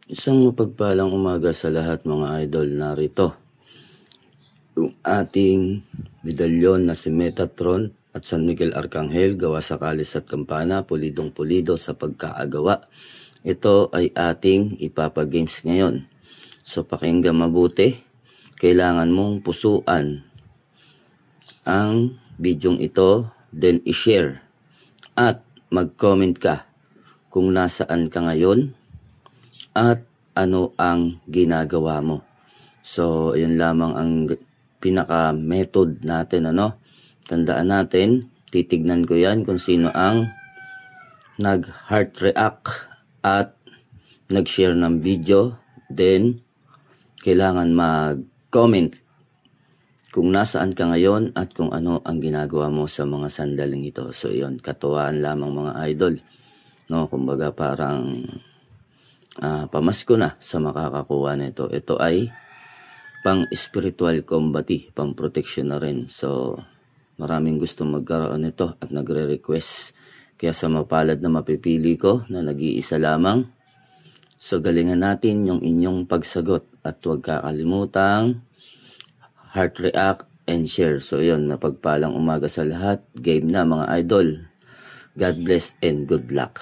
Isang mapagpalang umaga sa lahat mga idol. Narito yung ating medalyon na si Metatron at San Miguel Arcangel gawa sa kalis at kampana, pulidong pulido sa pagkaagawa. Ito ay ating ipapagames ngayon. So pakinggan mabuti. Kailangan mong pusuan ang bidyong ito, then i-share at mag-comment ka kung nasaan ka ngayon at ano ang ginagawa mo. So, ayun lamang ang pinaka-method natin, Tandaan natin, titignan ko yan kung sino ang nag-heart react at nag-share ng video. Then, kailangan mag-comment kung nasaan ka ngayon at kung ano ang ginagawa mo sa mga sandaling ito. So, yun, katuwaan lamang mga idol. Kumbaga parang pamasko na sa makakakuha nito. Ito ay pang spiritual combati, pang protection na rin. So maraming gusto magkaroon nito at nagre-request. Kaya sa mapalad na mapipili ko na nag-iisa lamang. So galingan natin yung inyong pagsagot at huwag kakalimutang heart react and share. So yun, mapagpalang umaga sa lahat. Game na mga idol. God bless and good luck.